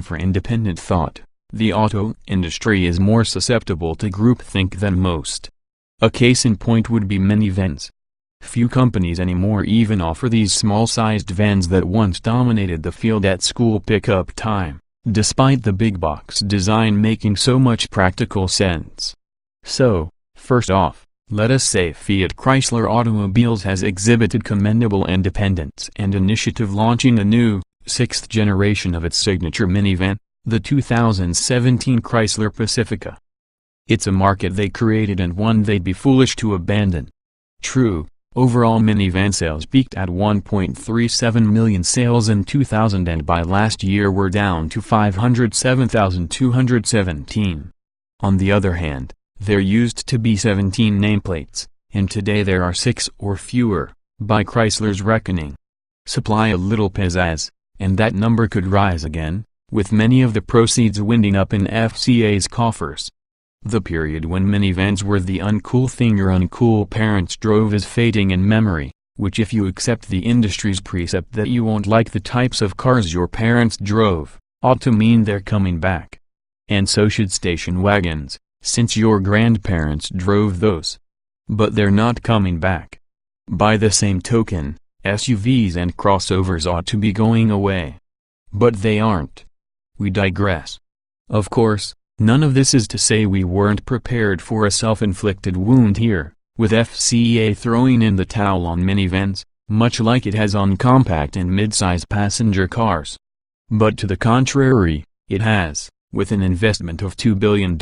for independent thought. The auto industry is more susceptible to groupthink than most. A case in point would be minivans. Few companies anymore even offer these small-sized vans that once dominated the field at school pickup time, despite the big box design making so much practical sense. So, first off, let us say Fiat Chrysler Automobiles has exhibited commendable independence and initiative, launching a new, sixth generation of its signature minivan, the 2017 Chrysler Pacifica. It's a market they created and one they'd be foolish to abandon. True, overall minivan sales peaked at 1.37 million sales in 2000 and by last year were down to 507,217. On the other hand, there used to be 17 nameplates, and today there are 6 or fewer, by Chrysler's reckoning. Supply a little pizzazz, and that number could rise again, with many of the proceeds winding up in FCA's coffers. The period when minivans were the uncool thing your uncool parents drove is fading in memory, which, if you accept the industry's precept that you won't like the types of cars your parents drove, ought to mean they're coming back. And so should station wagons, since your grandparents drove those. But they're not coming back. By the same token, SUVs and crossovers ought to be going away. But they aren't. We digress. Of course, none of this is to say we weren't prepared for a self-inflicted wound here, with FCA throwing in the towel on minivans, much like it has on compact and mid-size passenger cars. But to the contrary, it has, with an investment of $2 billion,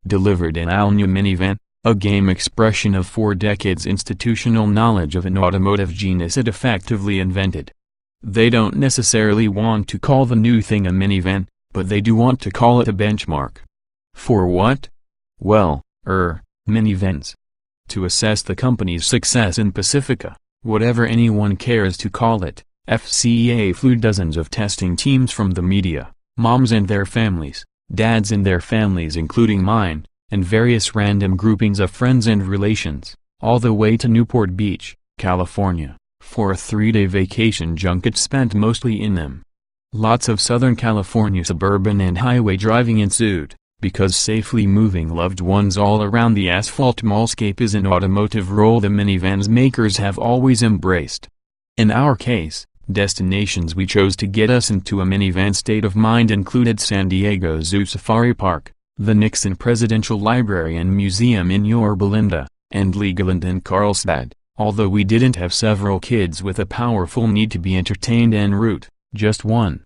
delivered an all-new minivan, a game expression of 4 decades institutional knowledge of an automotive genius it effectively invented. They don't necessarily want to call the new thing a minivan, but they do want to call it a benchmark. For what? Well, minivans. To assess the company's success in Pacifica, whatever anyone cares to call it, FCA flew dozens of testing teams from the media, moms and their families, dads and their families including mine, and various random groupings of friends and relations, all the way to Newport Beach, California, for a 3-day vacation junket spent mostly in them. Lots of Southern California suburban and highway driving ensued, because safely moving loved ones all around the asphalt mallscape is an automotive role the minivans makers have always embraced. In our case, destinations we chose to get us into a minivan state of mind included San Diego Zoo Safari Park, the Nixon Presidential Library and Museum in Yorba Linda, and Legoland in Carlsbad, although we didn't have several kids with a powerful need to be entertained en route, just one.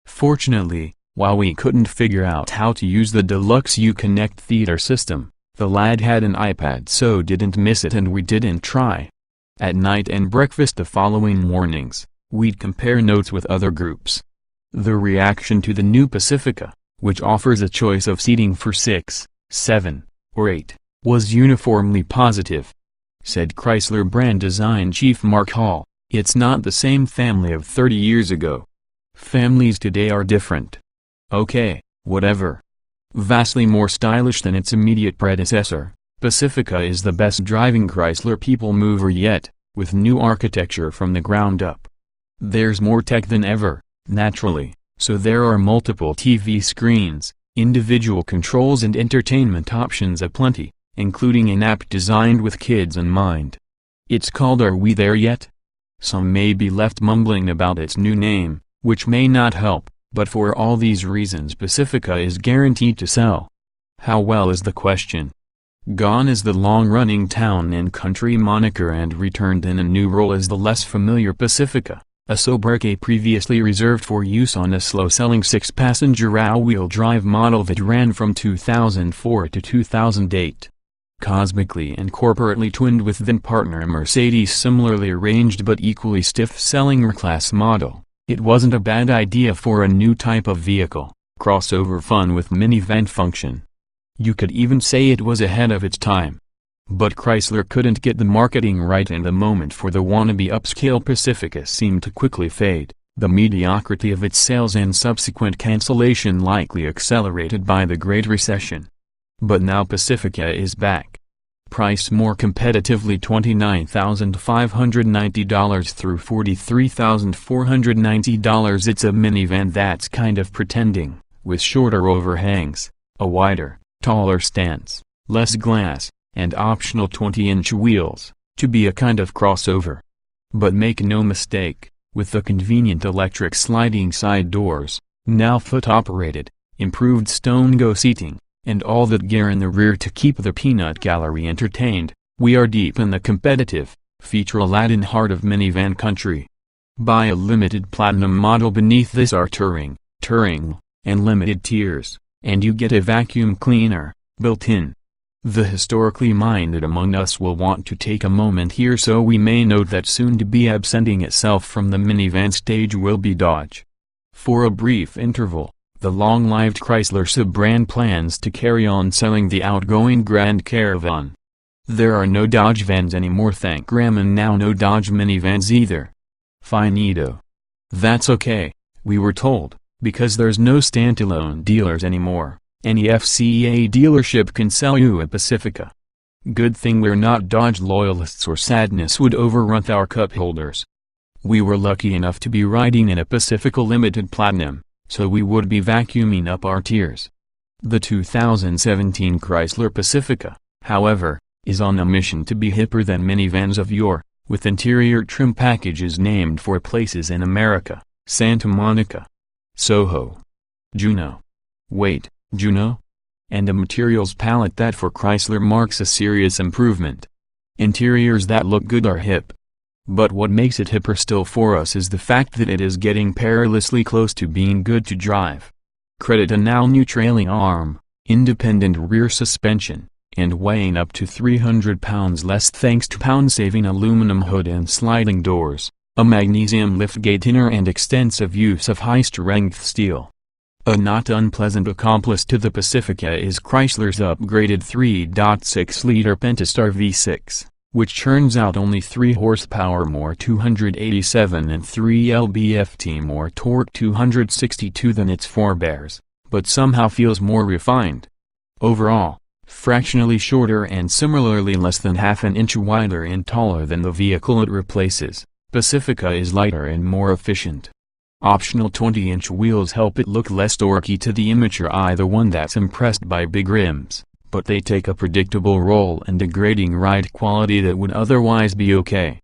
Fortunately, while we couldn't figure out how to use the deluxe Uconnect theater system, the lad had an iPad so didn't miss it and we didn't try. At night and breakfast the following mornings, we'd compare notes with other groups. The reaction to the new Pacifica, which offers a choice of seating for 6, 7, or 8, was uniformly positive. Said Chrysler brand design chief Mark Hall, "It's not the same family of 30 years ago. Families today are different." Okay, whatever. Vastly more stylish than its immediate predecessor, Pacifica is the best driving Chrysler people mover yet, with new architecture from the ground up. There's more tech than ever, naturally, so there are multiple TV screens, individual controls and entertainment options aplenty, including an app designed with kids in mind. It's called Are We There Yet? Some may be left mumbling about its new name, which may not help, but for all these reasons Pacifica is guaranteed to sell. How well is the question. Gone is the long-running town and country moniker and returned in a new role as the less familiar Pacifica, a sobriquet previously reserved for use on a slow-selling 6-passenger all-wheel drive model that ran from 2004 to 2008. Cosmically and corporately twinned with then partner Mercedes' similarly arranged but equally stiff-selling R-Class model, it wasn't a bad idea for a new type of vehicle, crossover fun with minivan function. You could even say it was ahead of its time. But Chrysler couldn't get the marketing right and the moment for the wannabe upscale Pacifica seemed to quickly fade, the mediocrity of its sales and subsequent cancellation likely accelerated by the Great Recession. But now Pacifica is back. priced more competitively $29,590 through $43,490. It's a minivan that's kind of pretending, with shorter overhangs, a wider, taller stance, less glass, and optional 20-inch wheels, to be a kind of crossover. But make no mistake, with the convenient electric sliding side doors, now foot-operated, improved stone-go seating, and all that gear in the rear to keep the peanut gallery entertained, we are deep in the competitive, feature-laden heart of minivan country. Buy a limited platinum model beneath this our Touring, and limited tiers, and you get a vacuum cleaner, built in. The historically minded among us will want to take a moment here so we may note that soon to be absenting itself from the minivan stage will be Dodge. For a brief interval, the long-lived Chrysler sub-brand plans to carry on selling the outgoing Grand Caravan. There are no Dodge vans anymore, thank Graham, and now no Dodge minivans either. Finito. That's okay, we were told, because there's no standalone dealers anymore. Any FCA dealership can sell you a Pacifica. Good thing we're not Dodge loyalists, or sadness would overrun our cup holders. We were lucky enough to be riding in a Pacifica Limited Platinum, so we would be vacuuming up our tiers. The 2017 Chrysler Pacifica, however, is on a mission to be hipper than minivans of yore, with interior trim packages named for places in America: Santa Monica, Soho, Juneau. Wait, Juneau? And a materials palette that for Chrysler marks a serious improvement. Interiors that look good are hip. But what makes it hipper still for us is the fact that it is getting perilously close to being good to drive. Credit a now new trailing arm, independent rear suspension, and weighing up to 300 pounds less thanks to pound-saving aluminum hood and sliding doors, a magnesium liftgate inner, and extensive use of high-strength steel. A not unpleasant accomplice to the Pacifica is Chrysler's upgraded 3.6-liter Pentastar V6, which churns out only 3 horsepower more, 287, and 3 lb-ft more torque, 262, than its forebears, but somehow feels more refined. Overall, fractionally shorter and similarly less than half an inch wider and taller than the vehicle it replaces, Pacifica is lighter and more efficient. Optional 20-inch wheels help it look less dorky to the immature eye, the one that's impressed by big rims, but they take a predictable roll and degrading ride quality that would otherwise be okay.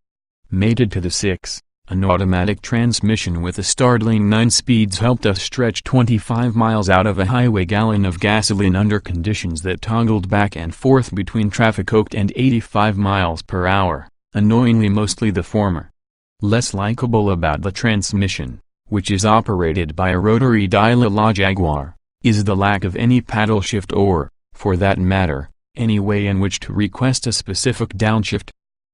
Mated to the 6, an automatic transmission with a startling 9 speeds helped us stretch 25 miles out of a highway gallon of gasoline under conditions that toggled back and forth between traffic-soaked and 85 miles per hour, annoyingly mostly the former. Less likable about the transmission, which is operated by a rotary dial a la Jaguar, is the lack of any paddle shift or, for that matter, any way in which to request a specific downshift.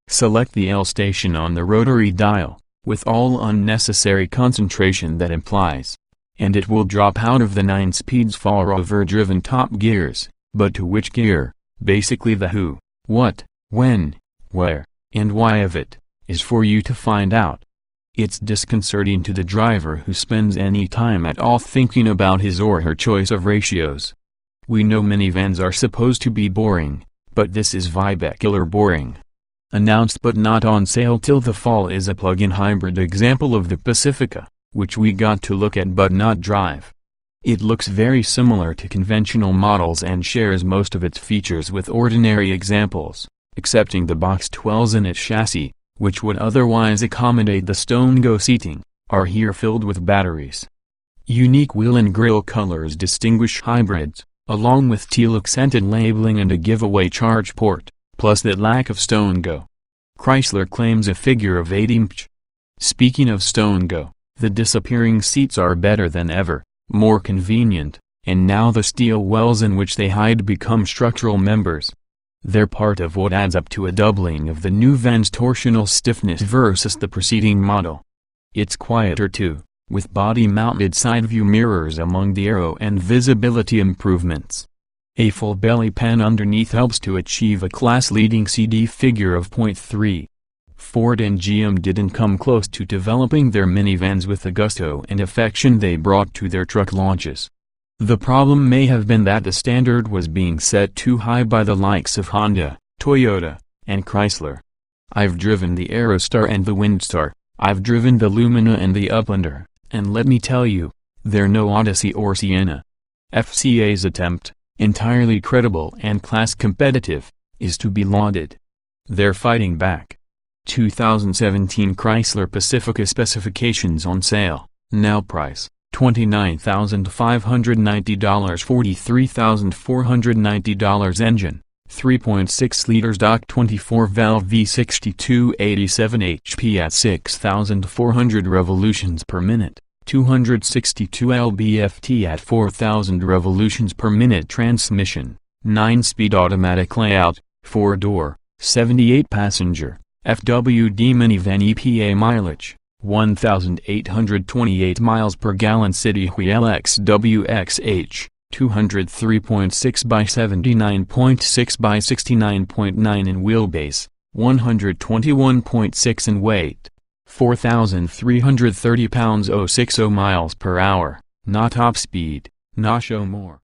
Select the L station on the rotary dial, with all unnecessary concentration that implies, and it will drop out of the 9 speeds follower-driven top gears, but to which gear, basically the who, what, when, where, and why of it, is for you to find out. It's disconcerting to the driver who spends any time at all thinking about his or her choice of ratios. We know minivans are supposed to be boring, but this is vibecular boring. Announced but not on sale till the fall is a plug-in hybrid example of the Pacifica, which we got to look at but not drive. It looks very similar to conventional models and shares most of its features with ordinary examples, excepting the box 12s in its chassis, which would otherwise accommodate the stone-go seating, are here filled with batteries. Unique wheel and grille colors distinguish hybrids, along with teal-accented labeling and a giveaway charge port, plus that lack of stone-go. Chrysler claims a figure of 8 inch. Speaking of stone-go, the disappearing seats are better than ever, more convenient, and now the steel wells in which they hide become structural members. They're part of what adds up to a doubling of the new van's torsional stiffness versus the preceding model. It's quieter too, with body-mounted side-view mirrors among the aero and visibility improvements. A full belly pan underneath helps to achieve a class-leading CD figure of 0.3. Ford and GM didn't come close to developing their minivans with the gusto and affection they brought to their truck launches. The problem may have been that the standard was being set too high by the likes of Honda, Toyota, and Chrysler. I've driven the Aerostar and the Windstar, I've driven the Lumina and the Uplander, and let me tell you, they're no Odyssey or Sienna. FCA's attempt, entirely credible and class competitive, is to be lauded. They're fighting back. 2017 Chrysler Pacifica specifications on sale, now price, $29,590, $43,490 engine, 3.6 liters stock 24-valve V6 287 HP at 6,400 revolutions per minute, 262 lb-ft at 4,000 revolutions per minute transmission, 9-speed automatic layout, 4-door, 78-passenger, FWD minivan EPA mileage, 1,828 miles per gallon city wheel XWXH, 203.6 by 79.6 by 69.9 in wheelbase, 121.6 in weight, 4,330 pounds 060 miles per hour, not top speed, not show more.